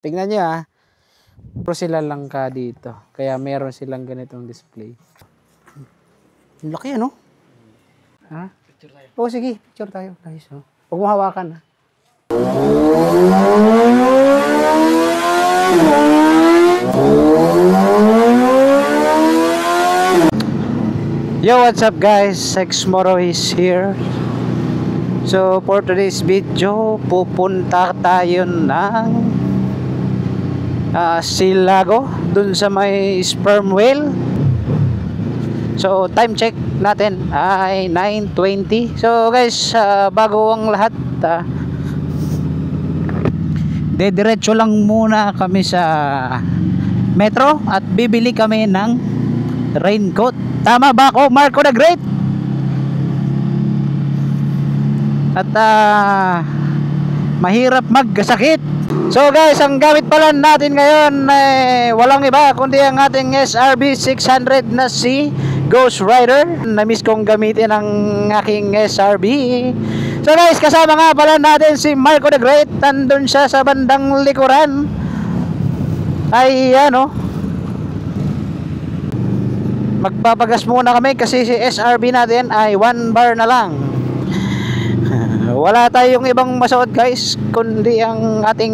Tignan niyo Pro sila lang ka dito. Kaya meron silang ganitong display. Ang laki Ha? Picture tayo. Oo, sige. Picture tayo. Guys, Huwag mo hawakan Yo, what's up guys? Sexmoro is here. So, for today's video, pupunta tayo ng Silago, dun sa may sperm whale. So, time check natin ay 9:20. So, guys, bago ang lahat, dediretso lang muna kami sa metro at bibili kami ng raincoat. Tama ba ako, Marco the Great? At mahirap magkasakit. So guys, ang gamit pala natin ngayon walang iba kundi ang ating SRB 600 na si Ghost Rider. Na-miss kong gamitin ang aking SRB. So guys, kasama nga pala natin si Marco the Great. Nandun siya sa bandang likuran. Ay magpapagas muna kami kasi si SRB natin ay 1 bar na lang. Wala tayong ibang masuot guys kundi ang ating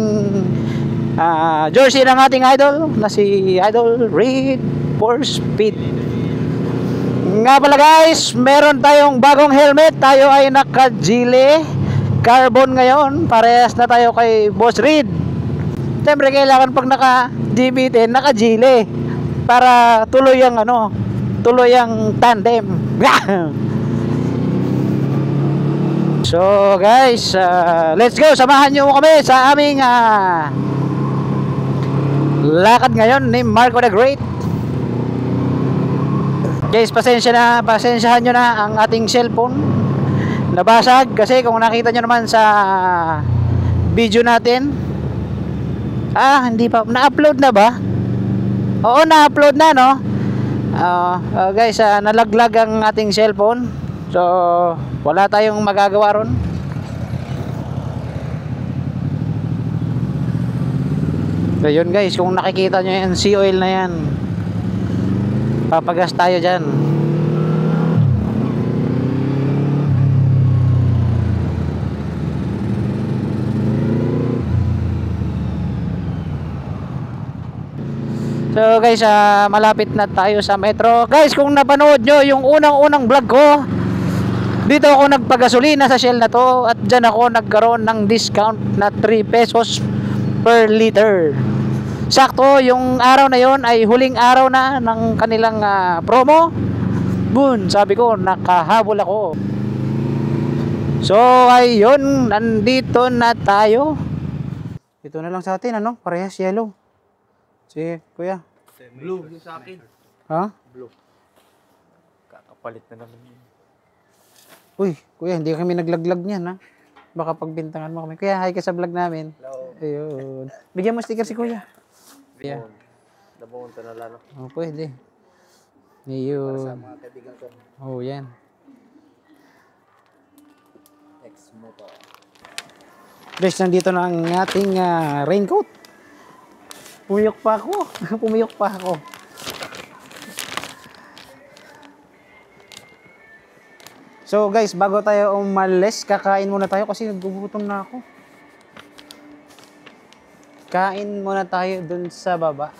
jersey ng ating idol na si Idol Reed for Speed. Nga pala guys, meron tayong bagong helmet. Tayo ay naka-Gile carbon ngayon. Parehas na tayo kay Boss Reed. Siyempre kailangan pag naka-GBT, naka-Gile para tuloy ang tuloy ang tandem. So guys, let's go. Samahan nyo kami sa aming lakad ngayon ni Marco the Great. Guys, pasensyahan nyo na ang ating cellphone nabasag kasi kung nakita nyo naman sa video natin, hindi pa na-upload na ba? Oo, na-upload na guys, nalaglag ang ating cellphone. So, wala tayong magagawa ron. So, yun guys, kung nakikita nyo yan, sea oil na yan. Papagas tayo dyan. So guys, malapit na tayo sa metro. Guys, kung napanood nyo yung unang vlog ko, dito ako nagpagasolina sa Shell na to at dyan ako nagkaroon ng discount na 3 pesos per liter. Sakto, yung araw na yon ay huling araw na ng kanilang promo. Boom, sabi ko, nakahabol ako. So, ayun, nandito na tayo. Ito na lang sa atin, parehas yellow. Si Kuya. Blue yung sa akin. Ha? Blue. Kakapalit na naman yun. Uy, Kuya, hindi kami naglaglag niyan, Baka pagbintangan mo kami. Kuya, hi ka sa vlog namin. Hello. Ayun. Bigyan mo sticker si Kuya. Kuya. Dabong ito na lalo. Oh, pwede. Ayun. Para sa mga kaibigan ko. Oh, yan. Ex-motor. Guys, nandito na ang ating raincoat. Pumiyok pa ako. So guys, bago tayo umalis, kakain muna tayo kasi nagugutom na ako. Kain muna tayo dun sa baba.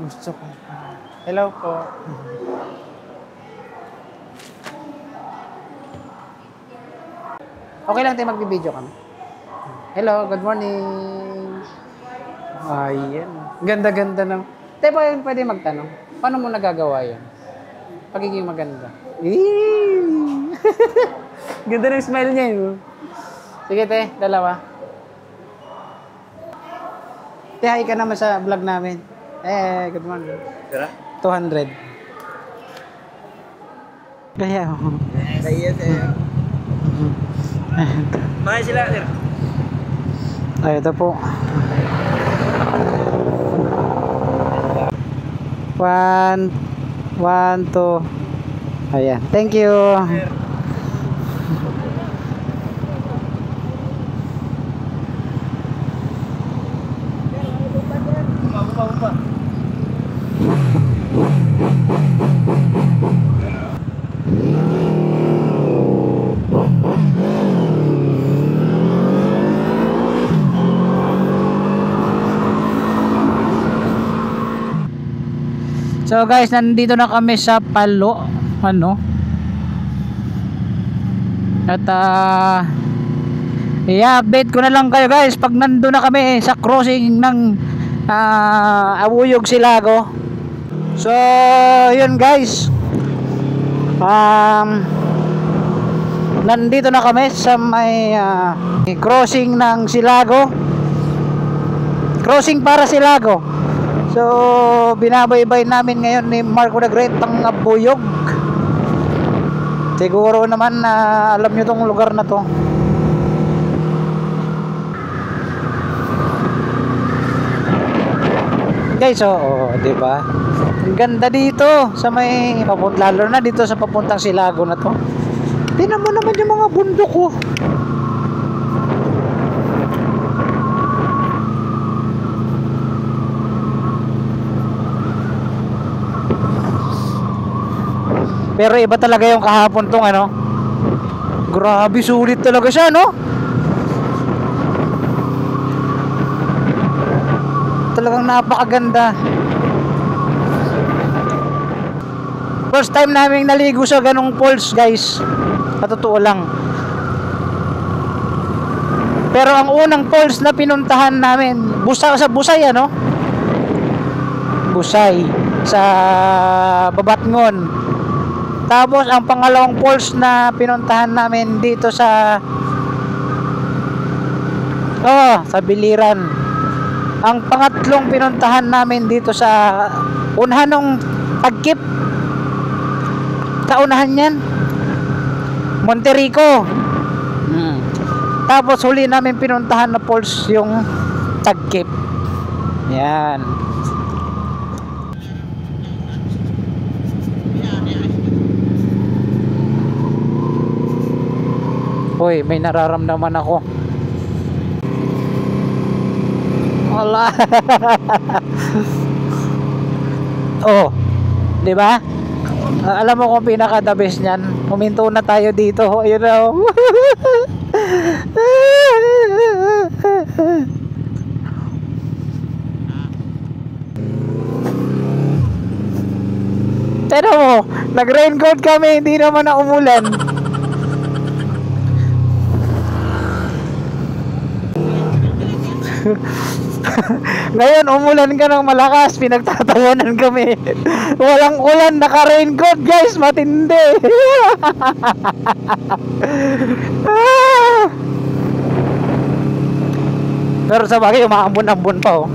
Gusto ko. Hello po. Okay lang tayo magbibideo kami. Hello, good morning. Ayan. Ganda-ganda na. Tayo ba yun pwede magtanong? Paano mo nagagawa yun? Pagiging maganda. Ganda ng smile niya yun. Sige te, dalawa. Te, hi ka naman sa vlog namin. Good morning. Tara? 200. Kaya Kaya Mahal sila, sir. Ay, ito po. 1, 2. Ayan. Thank you. 1, So guys, nandito na kami sa Palo, ano. At i-update ko na lang kayo guys pag nandun na kami sa crossing ng Abuyog Silago. So, yun guys. Nandito na kami sa may crossing ng Silago. Crossing para Silago. So, binabaybay namin ngayon ni Marco the Great ang Abuyog. Siguro naman alam nyo tong lugar na to. Guys, di ba? Ang ganda dito sa may lalo na dito sa papuntang Silago na to. Tingnan mo naman yung mga bundok ko. Pero iba talaga yung kahapon tong ano. Grabe, sulit talaga siya, no? Talagang napakaganda. First time namin naligo sa ganong falls, guys. Patotoo lang. Pero ang unang falls na pinuntahan namin, sa Busay, ano? Busay sa Babatngon. Tapos ang pangalawang falls na pinuntahan namin dito sa Biliran. Ang pangatlong pinuntahan namin dito sa unahan ng Tagkip. Kaunahan yan. Monterico. Tapos huli namin pinuntahan na falls yung Tagkip. Yan. Hoy, may nararamdaman ako. Wala. Oh, 'di ba? Alam mo kung pinaka the best niyan. Huminto na tayo dito. Ayun na. Pero mo, nag-raincoat kami, hindi naman na umulan. Ngayon umulan ka ng malakas, pinagtatawanan kami. Walang ulan, naka-raincoat guys, matindi. Pero sa bagay, umaambon-ambon pa, oh.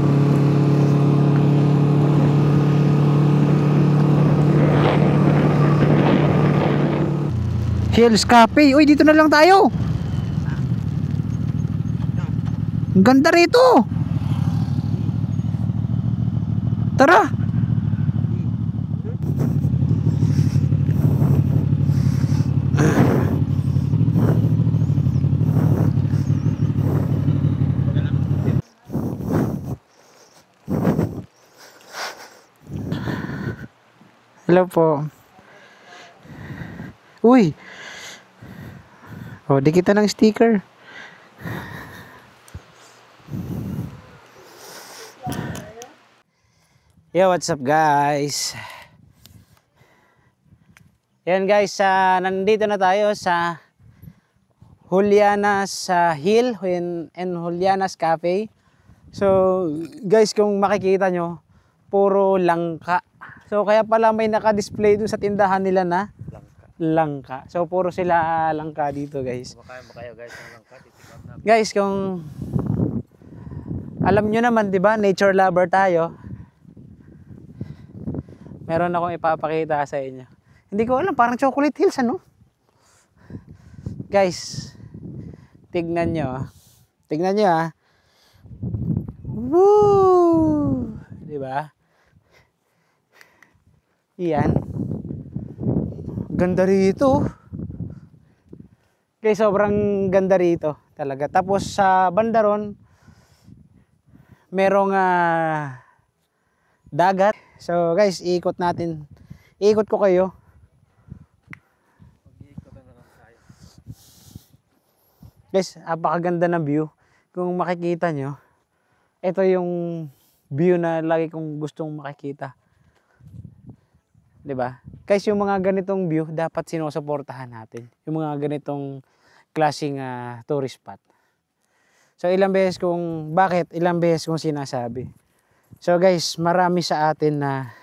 Hills Cafe. Uy, dito na lang tayo. Ang ganda rito. Tara. Hello po. Uy. Oh, di kita ng sticker. Yo, what's up guys? Yan guys, nandito na tayo sa Juliana's Hill and Juliana's Cafe. So guys, kung makikita nyo, puro langka. So kaya pala may naka-display dun sa tindahan nila na langka. So puro sila langka dito guys. Makayo guys ng langka. Guys, kung alam nyo naman, di ba, nature lover tayo. Meron akong ipapakita sa inyo. Hindi ko alam, parang Chocolate Hills, ano? Guys, tignan nyo. Tignan nyo, ha. Woo! Diba? Iyan. Ganda rito. Guys, sobrang ganda rito. Talaga. Tapos sa banda ron, merong dagat. So guys, iikot natin. Iikot ko kayo. Guys, napakaganda ng view. Kung makikita nyo, ito yung view na lagi kong gustong makikita. 'Di ba? Guys, yung mga ganitong view dapat sinusuportahan natin. Yung mga ganitong klaseng tourist spot. So ilang beses kong sinasabi. So guys, marami sa atin na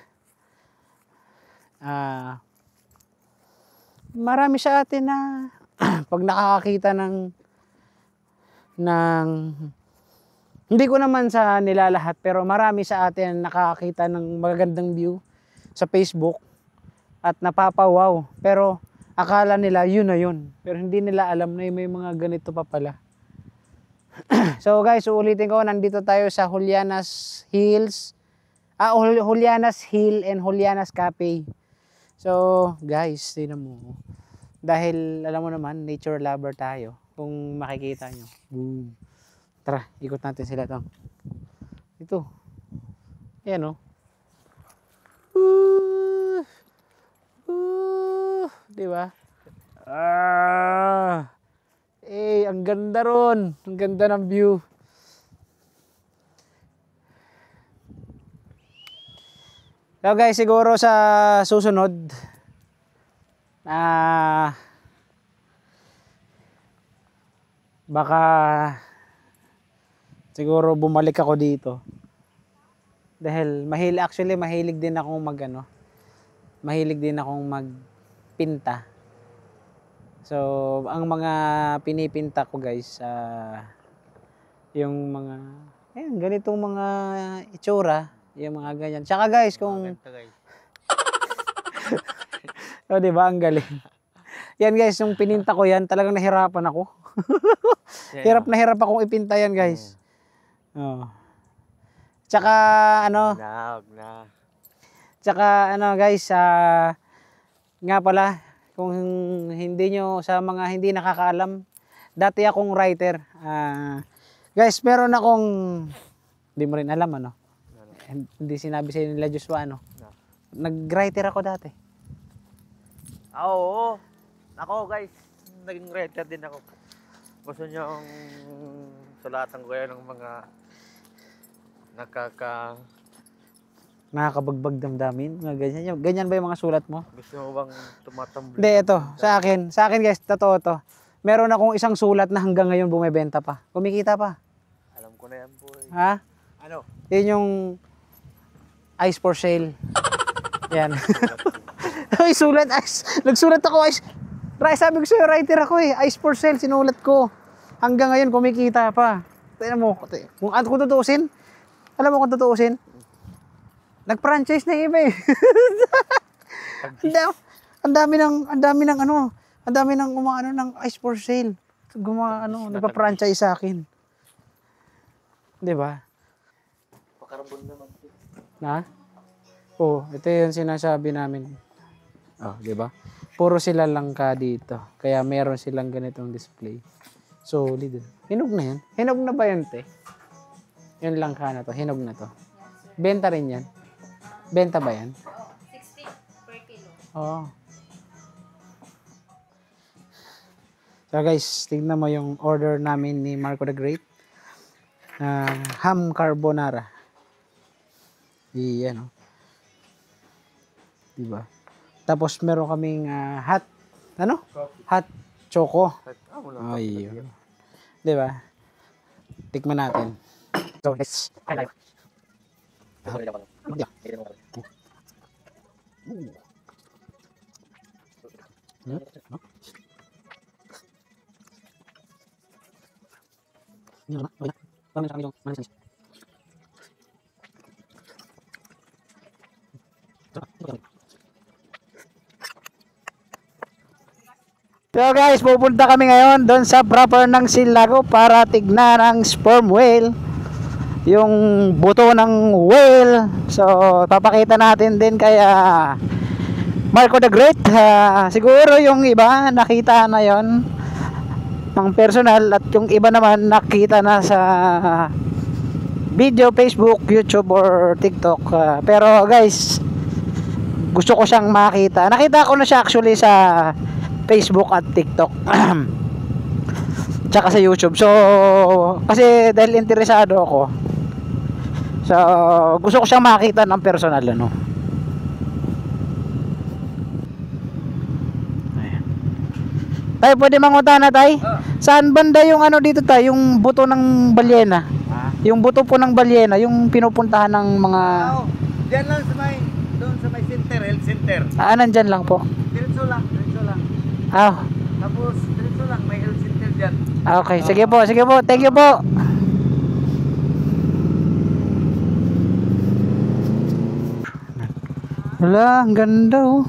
pag nakakakita ng hindi ko naman sa nilalahat, pero marami sa atin nakakakita ng magagandang view sa Facebook at napapawaw, pero akala nila yun na yun, pero hindi nila alam na may mga ganito pa pala. So guys, uulitin ko, nandito tayo sa Julianas Hills, Julianas Hill and Julianas Cafe. So guys, tingnan mo, dahil alam mo naman, nature lover tayo, kung makikita nyo. Boom. Tara, ikot natin sila to. Ito. Ayan o. Diba? Ang ganda ron. Ang ganda ng view. So guys, siguro sa susunod, baka siguro bumalik ako dito. Dahil mahilig din akong mahilig din akong magpinta. So, ang mga pinipinta ko guys, yung mga ganitong mga itsura, yung mga ganyan. Tsaka guys, kung o, diba, ang galing. Yan guys, yung pininta ko yan, talagang nahirapan ako. Hirap na hirap akong ipinta yan guys. Oh. Tsaka guys, nga pala, kung hindi nyo, sa mga hindi nakakaalam, dati akong writer. Guys, meron akong, hindi mo rin alam hindi sinabi sa nila Joshua nag-writer ako dati. Oo. Ako guys, naging writer din ako. Gusto nyo ang sulatan ko kayo ng mga nakakabagbag damdamin, mga ganyan. Ganyan ba yung mga sulat mo? Gusto mo bang tumatambling? Hindi, ito. Sa akin guys, totoo to. Meron akong isang sulat na hanggang ngayon bumebenta pa. Kumikita pa. Alam ko na yan po. Ha? Ano? Yun yung ice for sale. Yan. Ay, sulat ice. Nagsulat ako ice. Sabi ko sa'yo, writer ako Ice for sale, sinulat ko. Hanggang ngayon kumikita pa. Tingnan mo, kung tutuusin, alam mo kung tutuusin, nag-franchise na yung iba Ang dami ng umaano ng ice for sale. Nagpa-franchise sa akin. 'Di ba? Pakarambon naman. Ito yung sinasabi namin. 'Di ba? Puro sila lang dito. Kaya meron silang ganitong display. Solid. Hinog na yan. Hinog na ba yan, te? Yun lang na to. Hinog na to. Benta rin yan. Benta ba yan? 60 per kilo. Oo. So guys, tignan mo yung order namin ni Marco the Great. Ham carbonara. Iyan diba? Tapos meron kaming hot choco. Ayun. Diba? Tikman natin. So let's try. So guys, pupunta kami ngayon doon sa proper ng Silago para tignan ang sperm whale, yung buto ng whale. So papakita natin din kaya Marco the Great. Siguro yung iba nakita na yon ng personal at yung iba naman nakita na sa video, Facebook, YouTube or TikTok. Pero guys, gusto ko siyang makita. Nakita ko na siya actually sa Facebook at TikTok tsaka sa YouTube. So kasi dahil interesado ako, so gusto ko siyang makita ng personal Tay, pwede mangutana tay? Saan banda yung ano dito tay? Yung buto ng balyena? Yung buto po ng balyena, yung pinupuntahan ng mga... Diyan lang sa may, doon sa may center, health center. nandyan lang po. Diretso lang, diretso lang. Ah, Tapos, diretso lang, may health center dyan. okay. Sige po, sige po. Thank you po. Wala, ang ganda oh.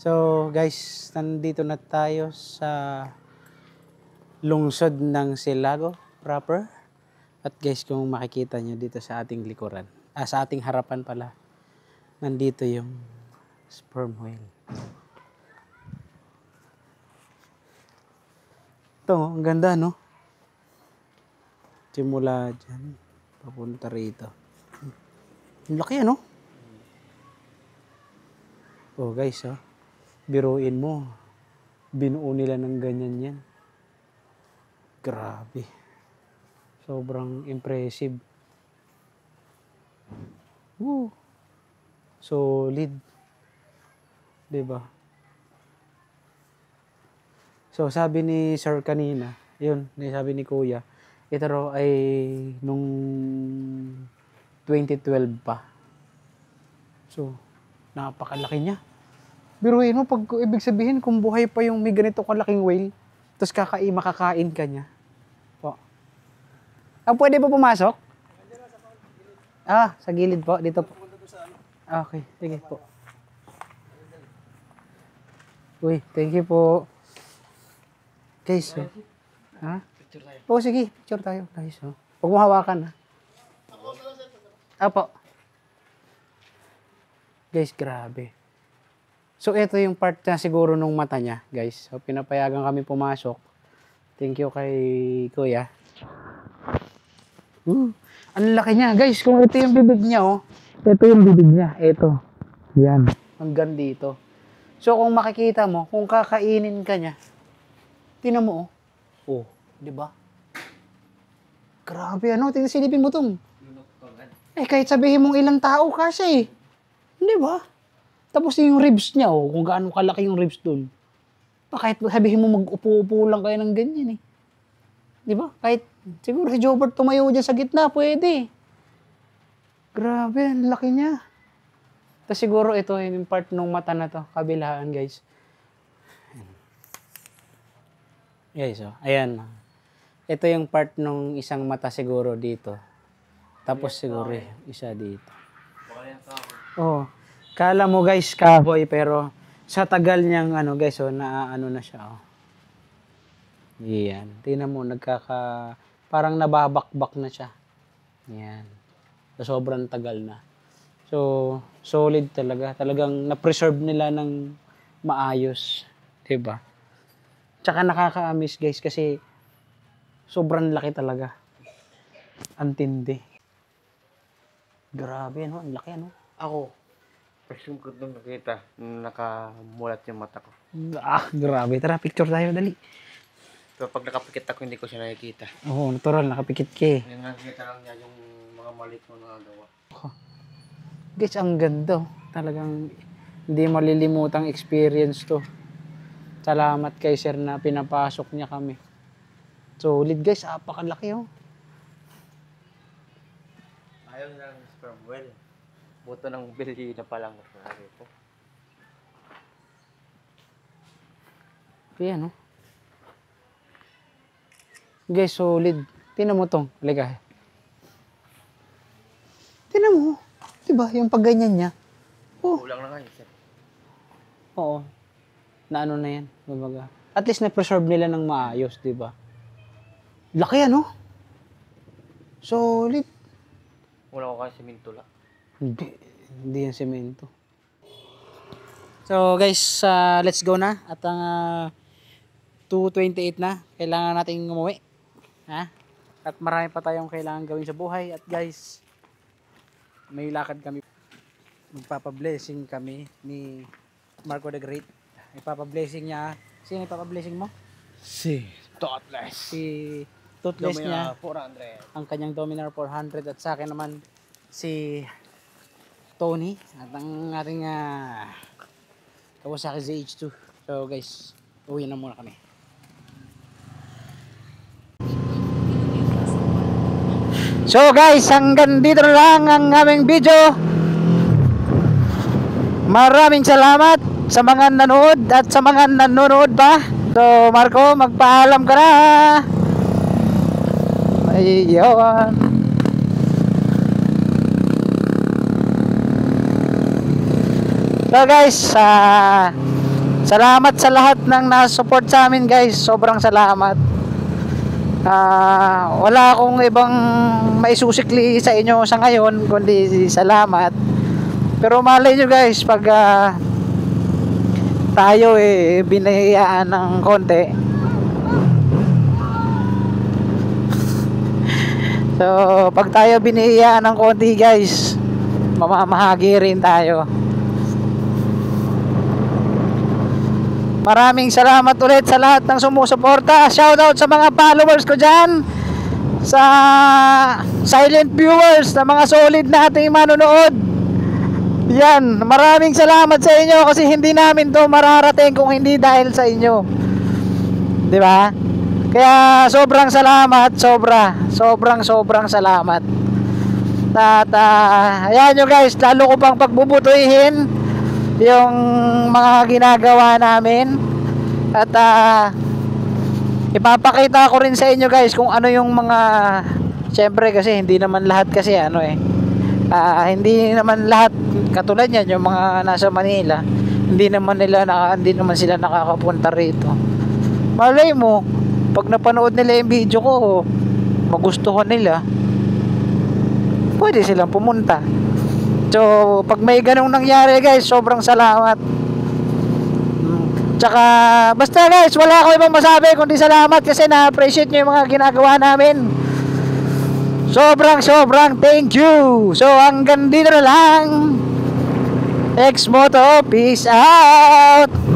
So guys, nandito na tayo sa lungsod ng Silago proper. At guys, kung makikita nyo dito sa ating likuran, sa ating harapan pala, nandito yung sperm whale. Ito, ang ganda no? Simula dyan, papunta rito. Ang laki ano? Oh guys, oh. Biruin mo, binuo nila ng ganyan yan. Grabe. Sobrang impressive. Woo. Solid. Diba? So sabi ni Sir kanina, yun, sabi ni Kuya, ito raw ay nung 2012 pa. So, napakalaki niya. Biruin mo, pag ibig sabihin, kung buhay pa yung may ganito kalaking whale, tapos makakain ka niya. Po. Pwede ba pumasok? Sa gilid po. Dito po. Okay, sige po. Uy, thank you po. Guys, oh. Picture tayo. Sige, picture tayo. Guys, oh. Huwag mo hawakan, ha. Apo. Guys, grabe. So, ito yung part na siguro nung mata niya, guys. So, pinapayagan kami pumasok. Thank you kay Kuya. Ang laki niya, guys. Kung ito yung bibig niya, oh. Ito yung bibig niya. Ito. Yan. Hanggang dito. So, kung makikita mo, kung kakainin ka niya, tinan mo, oh. Oh, di ba? Grabe, ano? Silipin mo tong. Kahit sabihin mong ilang tao kasi, di ba? Tapos yung ribs niya, oh, kung gaano kalaki yung ribs dun. Kahit sabihin mo mag-upo-upo lang kayo ng ganyan, eh. Di ba? Kahit siguro si Jobert tumayo dyan sa gitna, pwede. Grabe, ang laki niya. Tapos siguro ito yung part ng mata na to, kabilaan, guys. Guys, oh, ayan. Ito yung part ng isang mata siguro dito. Tapos siguro isa dito. Oh. Kala mo guys, kahoy, pero sa tagal niyang ano guys, oh, ano na siya, oh. Yan. Tingnan mo, parang nababakbak na siya. Yan. So, sobrang tagal na. So, solid talaga. Talagang na-preserve nila ng maayos. Diba? Tsaka nakaka-amaze guys kasi sobrang laki talaga. Ang tindi. Grabe, ano? Ang laki, ano? Ako, first time ko nung nakita, nakamulat yung mata ko. Grabe. Tara, picture tayo, dali. So, pag nakapikit ako, hindi ko siya nakikita. Oo, natural. Nakapikit ka eh. Yung nakikita lang niya yung mga maliit mo nagawa. Guys, ang ganda. Talagang hindi malilimutang experience to. Salamat kay sir na pinapasok niya kami. Solid guys, apakalaki oh. Ayaw ng sperm whale. Buto ng bilhi na palang ito. Kaya no. Guys, solid. Tingnan mo tong. Halika. Tingnan mo. Diba? Yung pagganyan niya. Oh. Kulang na nga yun, sir. Oo. Na ano na yan. Babaga. At least na-preserve nila ng maayos, diba? Laki ano? Solid. Wala ko kasi simintula. Hindi yan semento. So guys, let's go na. At ang 2:28 na. Kailangan nating umuwi. Ha? At marami pa tayong kailangan gawin sa buhay. At guys, may lakad kami. Magpapablessing kami ni Marco the Great. Ipapablessing niya. Sino ipapablessing mo? Si Totless. Si Toothless niya. 400. Ang kanyang Dominar 400. At sa akin naman, si Tony at ang ating Kawasaki ZH2. So guys, uwi na muna kami. So guys, hanggang dito na lang ang aming video. Maraming salamat sa mga nanood at sa mga nanonood pa. So Marco, magpaalam ka na. Ayun. So guys, salamat sa lahat ng nasupport sa amin guys. Sobrang salamat. Wala akong ibang maisusikli sa inyo sa ngayon kundi salamat. Pero malay nyo guys, pag tayo binayaan ng konti. So pag tayo binayaan ng konti guys, mamamahagi rin tayo. Maraming salamat ulit sa lahat ng sumusuporta. Shoutout sa mga followers ko dyan, sa silent viewers, sa mga solid nating manonood. Yan, maraming salamat sa inyo kasi hindi namin to mararating kung hindi dahil sa inyo. Di ba? Kaya sobrang salamat, sobrang salamat. At ayan nyo guys, lalo ko pang pagbubutuhin yung mga ginagawa namin. At ipapakita ko rin sa inyo guys kung ano yung mga, syempre kasi hindi naman lahat kasi hindi naman lahat katulad yan, yung mga nasa Manila, hindi naman sila nakakapunta rito. Malay mo, pag napanood nila yung video ko, magustuhan nila, pwede silang pumunta. So pag may ganong nangyari guys, sobrang salamat. Tsaka basta guys, wala ako ibang masabi kundi salamat kasi na-appreciate nyo yung mga ginagawa namin. Sobrang thank you. So hanggang dito na lang. X Moto, peace out.